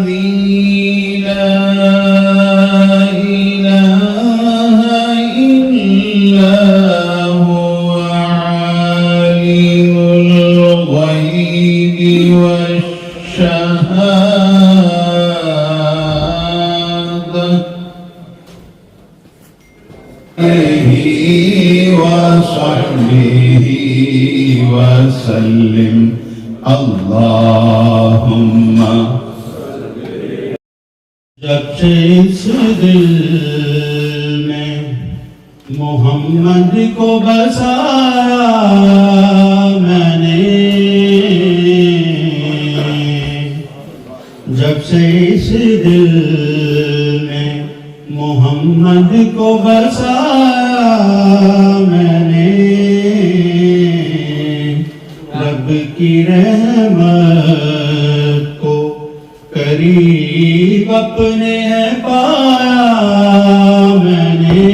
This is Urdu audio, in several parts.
الذي لا إله إلا هو عالم الغيب والشهادة وصحبه وسلم اللهم جب سے اس دل میں محمد کو بسایا میں نے، جب سے اس دل میں محمد کو بسایا میں نے، رب کی رحمت کو قریب اپنے ہے پایا میں نے،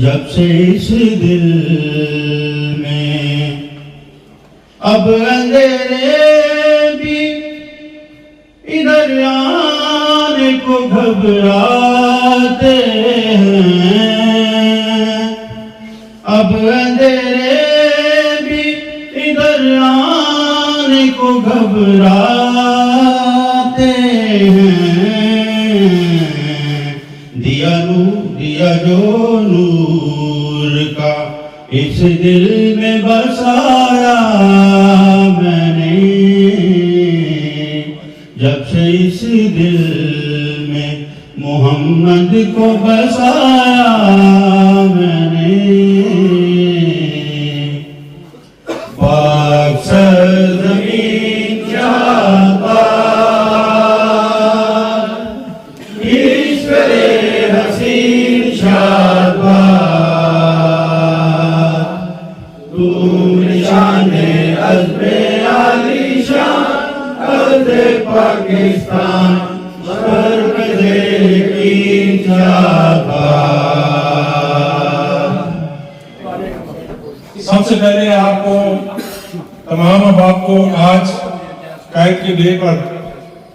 جب سے اس دل میں اب اندھیرے بھی ادھر آنے کو گھبراتے ہیں، اب اندھیرے بھی ادھر آنے کو گھبراتے ہیں، دیا جو نور کا اس دل میں بسایا میں نے، جب سے اس دل میں محمد کو بسایا میں نے، پاک سرزمین شادباد، ایشور حسین شادباد، تو نشان عزم عالی شان عرض پاکستان مرکز یقین شادباد۔ سب سے پہلے آپ کو تمام احباب کو آج قائد کے ڈے پر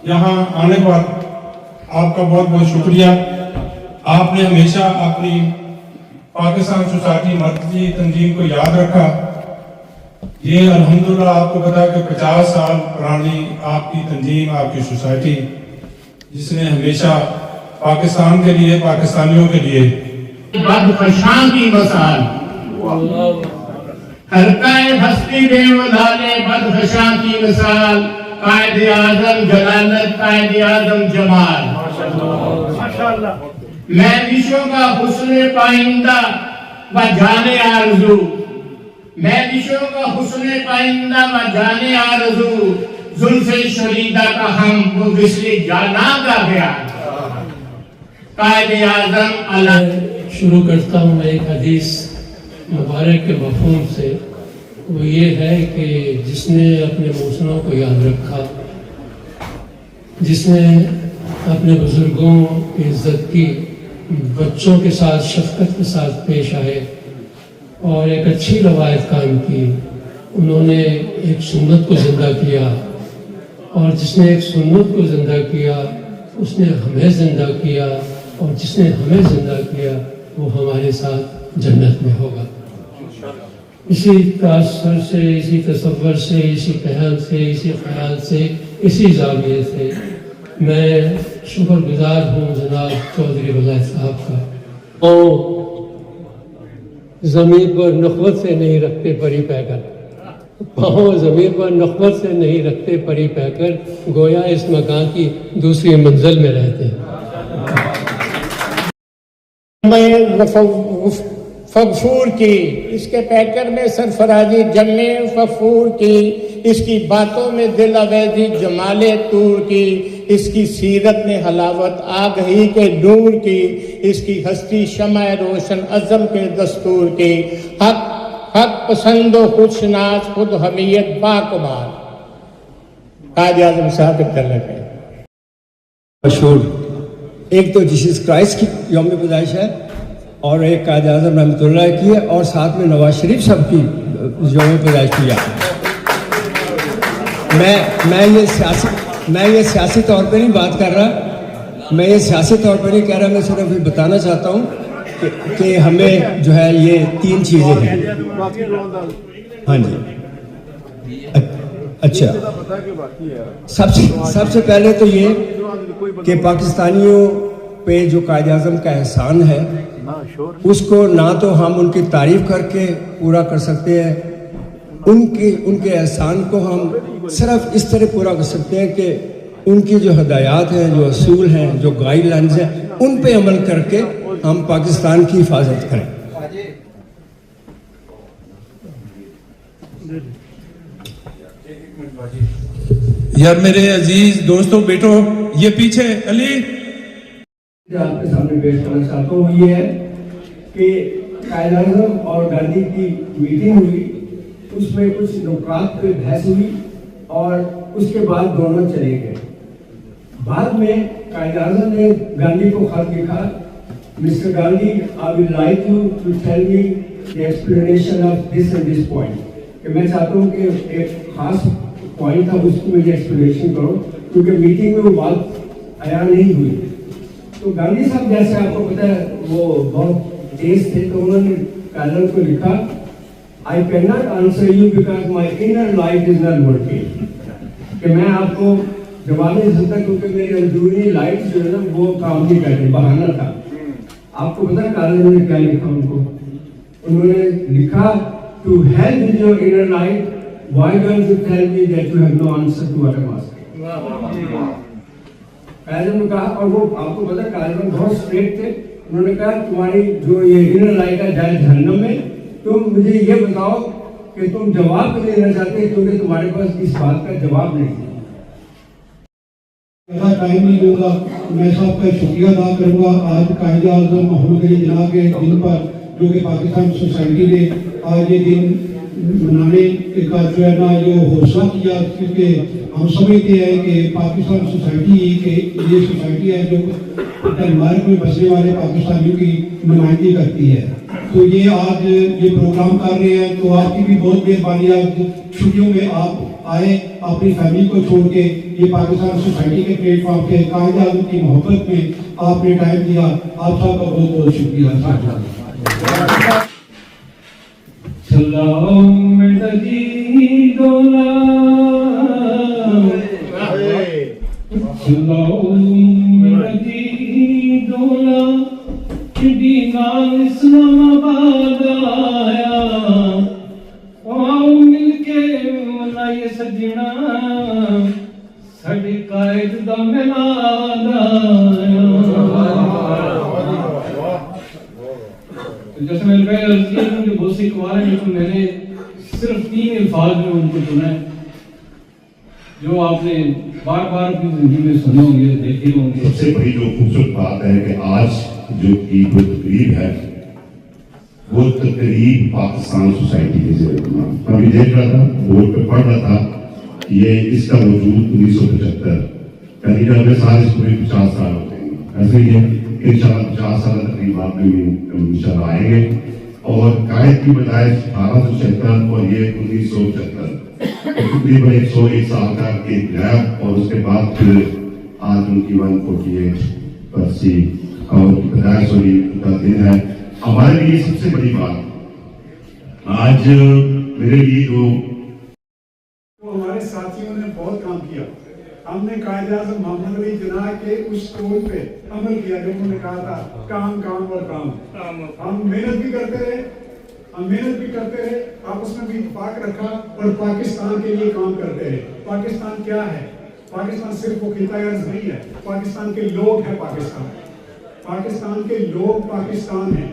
یہاں آنے پر آپ کا بہت بہت شکریہ۔ آپ نے ہمیشہ اپنی پاکستان سوسائٹی مرکزی تنظیم کو یاد رکھا۔ یہ الحمدللہ آپ کو پتا کہ 50 سال پرانی آپ کی تنظیم، آپ کی سوسائٹی، جس نے ہمیشہ پاکستان کے لیے، پاکستانیوں کے لیے بدخشاں کی مثال، حلقۂ ہستی بے ولالے بدخشاں کی مثال، قائد اعظم جلالت، قائد اعظم جمال، مہدیشوں کا حسن پائندہ و جانے آرزو، مہدیشوں کا حسن پائندہ و جانے آرزو، زلف شریدہ کا ہم وہ وصل جانا کا گیا، قائد اعظم اللہ۔ شروع کرتا ہوں میں ایک حدیث مبارک کے مفہوم سے، وہ یہ ہے کہ جس نے اپنے موسموں کو یاد رکھا، جس نے اپنے بزرگوں کی عزت کی، بچوں کے ساتھ شفقت کے ساتھ پیش آئے اور ایک اچھی روایت قائم کی، انہوں نے ایک سنت کو زندہ کیا، اور جس نے ایک سنت کو زندہ کیا اس نے ہمیں زندہ کیا، اور جس نے ہمیں زندہ کیا وہ ہمارے ساتھ جنت میں ہوگا۔ اسی تاثر سے، اسی تصور سے، اسی پہل سے، اسی خیال سے، اسی زاویے سے میں شکر گزار ہوں جناب چودھری ولایت صاحب کا۔ زمین پر نخوت سے نہیں رکھتے پری پہ کر، پاؤں زمین پر نخوت سے نہیں رکھتے پری پہ کر، گویا اس مکان کی دوسری منزل میں رہتے ہیں۔ فغفور کی، اس کے پیکر میں سرفرازی جم فغفور کی، اس کی باتوں میں دل آویزی جمال طور کی، اس کی سیرت نے حلاوت آگہی کے نور کی، اس کی ہستی شمع روشن عزم کے دستور کی، حق پسند و خودشناس خود حمیت باکمال۔ قائد اعظم صاحب کے تعلق ہے مشہور، ایک تو جیسس کرائسٹ کی یوم پیدائش ہے اور ایک قائد اعظم رحمۃ اللہ کی ہے، اور ساتھ میں نواز شریف صاحب کی یوم پیدائش کی ہے۔ میں یہ سیاسی طور پہ نہیں بات کر رہا، میں یہ سیاسی طور پہ نہیں کہہ رہا، میں صرف یہ بتانا چاہتا ہوں کہ ہمیں جو ہے یہ 3 چیزیں ہیں۔ ہاں جی، اچھا، سب سے پہلے تو یہ کہ پاکستانیوں پہ جو قائد اعظم کا احسان ہے اس کو نہ تو ہم ان کی تعریف کر کے پورا کر سکتے ہیں، ان کے احسان کو ہم صرف اس طرح پورا کر سکتے ہیں کہ ان کی جو ہدایات ہیں، جو اصول ہیں، جو گائیڈ لائنز ہیں، ان پہ عمل کر کے ہم پاکستان کی حفاظت کریں۔ یار میرے عزیز دوستوں، بیٹو یہ پیچھے علی آپ کے سامنے پیش کرنا چاہتا ہوں یہ ہے کہ قائد اعظم اور گاندھی کی میٹنگ ہوئی، اس میں کچھ نکات پہ بحث ہوئی اور اس کے بعد دونوں چلے گئے۔ بعد میں قائد اعظم نے گاندھی کو خط لکھا، mister Gandhi I would like you to tell me the explanation of this and this point، کہ میں چاہتا ہوں کہ ایک خاص پوائنٹ تھا، اس کو مجھے ایکسپلینیشن کرو، کیونکہ میٹنگ میں وہ بات عیاں نہیں ہوئی۔ تو گاندھی صاحب جیسے آپ کو پتہ ہے وہ بہت تیز تھے، تو انہوں نے قائد کو لکھا I cannot answer you because my inner light is not working، کہ میں آپ کو جواب نہیں سکتا کیونکہ میری اندرونی لائٹ جو ہے نا وہ کام نہیں کر رہی، بہانہ تھا۔ آپ کو پتہ ہے قائد نے کیا لکھا ان کو؟ انہوں نے لکھا to help with your inner light why don't you tell me that you have no answer to what I'm asking۔ قائد نے کہا، اور وہ آپ کو پتہ ہے قائد بہت اسٹریٹ تھے، انہوں نے کہا تمہاری جو یہ انر لائٹ ہے جائے جہنم میں، تم مجھے یہ بتاؤ کہ تم جواب کیوں دینا چاہتے کیونکہ تمہارے پاس اس بات کا جواب نہیں ہے۔ زیادہ ٹائم نہیں دوں گا، میں صاحب کا شکریہ ادا کروں گا آج قائد اعظم محمد علی جناح کے دن پر، جو کہ پاکستان سوسائٹی نے آج یہ دن منانے کا جو ہے نا یہ حوصلہ کیا، کیونکہ ہم سمجھتے ہیں کہ پاکستان سوسائٹی کہ یہ سوسائٹی ہے جو ڈنمارک میں بسنے والے پاکستانیوں کی نمائندگی کرتی ہے، تو یہ آج یہ پروگرام کر رہے ہیں، تو آپ کی بھی بہت مہربانی ہے، چھٹیوں میں آپ آئے اپنی فیملی کو چھوڑ کے یہ پاکستان سوسائٹی کے پلیٹ فارم پہ قائد اعظم کی محبت میں آپ نے ٹائم دیا، آپ سب کا بہت بہت شکریہ۔ سلام مجیدولا سلام مجیدولا نال اسلام آباد آیا، آؤ مل کے منائیے سجنا ساڈے قائد دا میلاد آیا۔ جیسے میں نے پہلے عرض کیا کہ بہت سی قواریں میں تو میں نے صرف 3 الفاظ میں ان کو چنا ہے جو آپ نے بار بار اپنی زندگی میں سنے ہوں گے، دیکھے ہوں گے۔ سب سے بڑی جو خوبصورت بات ہے کہ آج جو عید و تقریب ہے وہ تقریب پاکستان سوسائٹی کے ذریعے میں بھی دیکھ رہا تھا، بورڈ پہ پڑھ رہا تھا کہ یہ اس کا وجود 1975 یعنی کہ ہمیں سال اس پورے 50 سال ہوتے ہیں، ایسے ہی ہے کہ انشاءاللہ 50 سال تقریبات میں انشاءاللہ آئیں گے، اور قائد کی پیدائش 1876 اور یہ 1975 تقریباً 101 سال کا ایک گیپ، اور اس کے بعد پھر آج ان کی 148 برسی اور پیدائش ہوئی کا دن ہے۔ ہمارے لیے سب سے بڑی بات آج میرے لیے جو ہمارے ساتھیوں نے بہت کام کیا، ہم نے قائد اعظم محمد علی جناح کے اس قول پہ عمل کیا جو انہوں نے کہا تھا کام کام اور کام۔ ہم محنت بھی کرتے رہے، آپس میں بھی اتفاق رکھا اور پاکستان کے لیے کام کرتے رہے۔ پاکستان کیا ہے؟ پاکستان صرف وہ خطہ ارض نہیں ہے، پاکستان کے لوگ ہیں، پاکستان کے لوگ پاکستان ہیں۔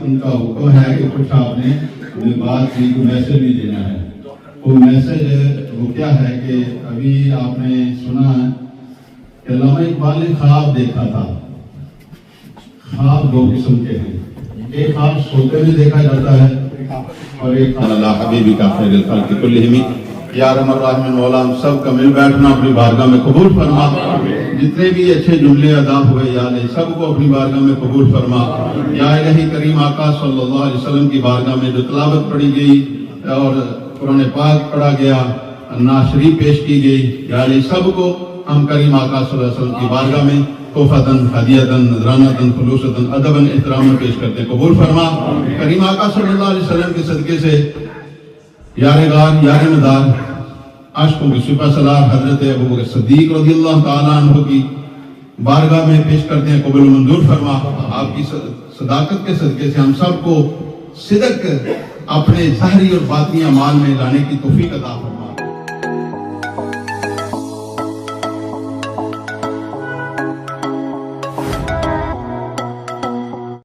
ان کا حکم ہے کہ کچھ آپ نے ہمیں بات کی کو میسج بھی دینا ہے. وہ میسج وہ کیا ہے کہ ابھی آپ نے سنا کہ علامہ اقبال نے خواب دیکھا تھا. خواب دو قسم کے ہیں. ایک خواب سوتے میں دیکھا جاتا ہے اور ایک اللہ حبیبی کا خیر الخلق کلہم. یا ارحم الراحمین مولا ہم سب کا مل بیٹھنا اپنی بارگاہ میں قبول فرما. جتنے بھی اچھے جملے ادا ہوئے یا اللہ سب کو اپنی بارگاہ میں قبول فرما. یا الہی کریم آقا صلی اللہ علیہ وسلم کی بارگاہ میں جو تلاوت پڑھی گئی اور قرآن پاک پڑھا گیا، نعت شریف پیش کی گئی، یا الہی سب کو ہم کریم آقا صلی اللہ علیہ وسلم کی بارگاہ میں تحفتاً، ہدیتاً، نذرانتاً، خلوصتاً، ادباً، احتراماً پیش کرتے قبول فرما. کریم آقا صلی اللہ علیہ وسلم کے صدقے سے یار غار یار مدار عاشقوں کی سپہ سالار حضرت ابو بکر صدیق رضی اللہ تعالیٰ عنہ کی بارگاہ میں پیش کرتے ہیں قبول و منظور فرما. آپ کی صداقت کے صدقے سے ہم سب کو صدق اپنے ظاہری اور باطنی اعمال میں لانے کی توفیق عطا فرما.